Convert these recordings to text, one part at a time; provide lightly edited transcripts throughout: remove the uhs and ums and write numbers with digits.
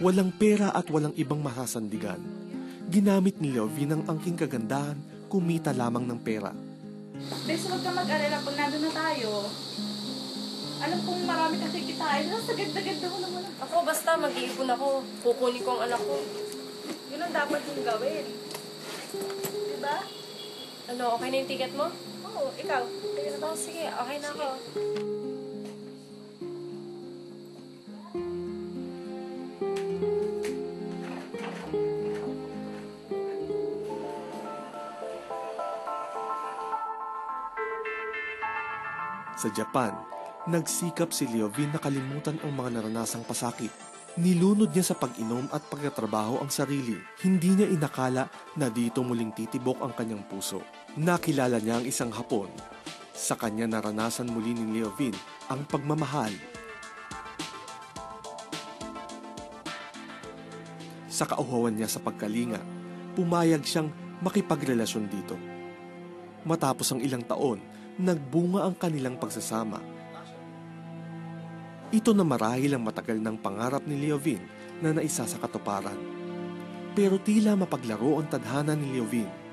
Walang pera at walang ibang masasandigan. Ginamit ni Leovin ang angking kagandahan, kumita lamang ng pera. Bes, huwag ka mag-alala pag nandun na tayo. Alam kong marami kasi kitain. Sagad-sagad ako naman. Ako, basta mag-iipon ako. Kukunin ko ang anak ko. Yun ang dapat yung gawin. Diba? Ano, okay na yung ticket mo? Oo, ikaw. Oh, sige, okay na ako. Sa Japan, nagsikap si Leovin na kalimutan ang mga naranasang pasakit. Nilunod niya sa pag-inom at pagtatrabaho ang sarili. Hindi niya inakala na dito muling titibok ang kanyang puso. Nakilala niya ang isang Hapon. Sa kanya naranasan muli ni Leovin ang pagmamahal. Sa kauhawan niya sa pagkalinga, pumayag siyang makipagrelasyon dito. Matapos ang ilang taon, nagbunga ang kanilang pagsasama. Ito na marahil ang matagal ng pangarap ni Leovin na naisa sa katuparan. Pero tila mapaglaro ang tadhana ni Leovin.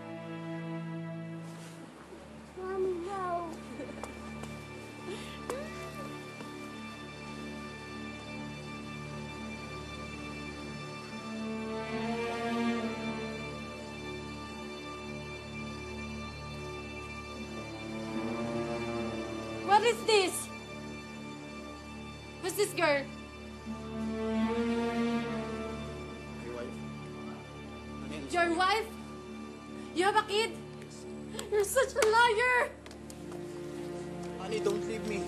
What is this? Who's this girl? Your wife? You have a kid? You're such a liar! Honey, don't leave me.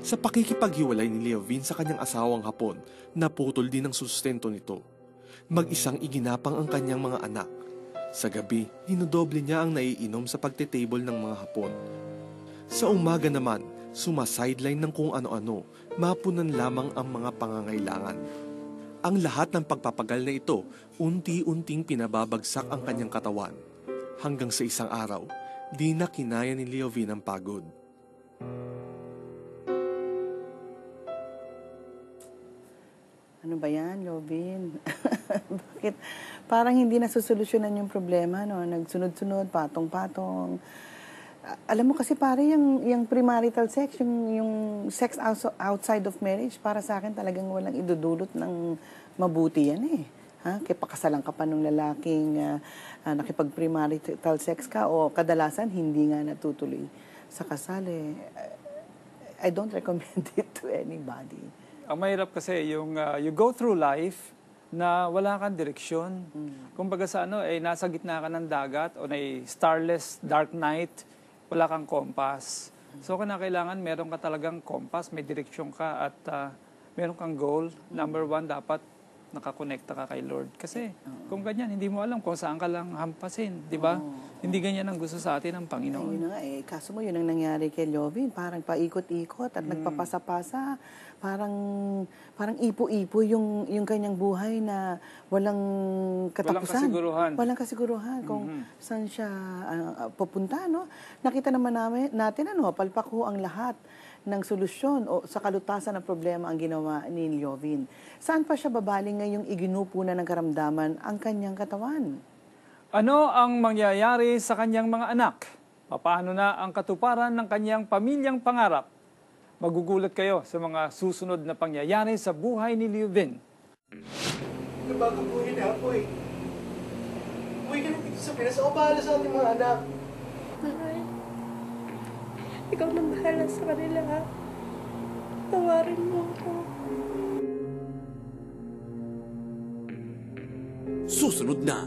Sa pakikipaghiwalay ni Leovin sa kanyang asawang Hapon, naputol din ang sustento nito. Mag-isang iginapang ang kanyang mga anak. Sa gabi, dinodoble niya ang naiinom sa pagte-table ng mga Hapon. Sa umaga naman, sumasideline ng kung ano-ano, mapunan lamang ang mga pangangailangan. Ang lahat ng pagpapagal na ito, unti-unting pinababagsak ang kanyang katawan. Hanggang sa isang araw, di na kinaya ni Leovin ang pagod. Ano ba yan, Leovin? Bakit parang hindi nasusolusyonan yung problema, no? Nagsunod-sunod, patong-patong. Alam mo kasi pare, yung premarital sex, yung sex outside of marriage, para sa akin talagang walang idudulot ng mabuti yan eh. Ha? Kaya pakasalan ka pa ng lalaking nakipag-premarital sex ka o kadalasan hindi nga natutuloy sa kasal eh. I don't recommend it to anybody. Ang mahirap kasi yung you go through life na wala kang direksyon. Kumbaga sa nasa gitna ka ng dagat o na starless dark night, wala kang compass. So kailangan meron ka talagang compass, may direksyon ka at meron kang goal. Number one, dapat nakakonekta ka kay Lord. Kasi kung ganyan, hindi mo alam kung saan ka lang hampasin, di ba? Hindi ganyan ang gusto sa atin ng Panginoon. Ayun na nga eh. Kaso mo, yun ang nangyari kay Leovin. Parang paikot-ikot at nagpapasa-pasa. Parang ipo-ipo yung kanyang buhay na walang katapusan. Walang kasiguruhan kung saan siya pupunta, no? Nakita naman natin, palpak ho ang lahat ng solusyon o sa kalutasan ng problema ang ginawa ni Leovin. Saan pa siya babaling ngayong iginupo na ng karamdaman ang kanyang katawan? Ano ang mangyayari sa kanyang mga anak? Paano na ang katuparan ng kanyang pamilyang pangarap? Magugulat kayo sa mga susunod na pangyayari sa buhay ni Leovin. Bago buhay na ako eh. Uwi ka na dito sa Pinas. Ako bahala sa ating mga anak. Nanay, ikaw nang bahala sa kanila, ha? Tawarin mo ako. Susunod na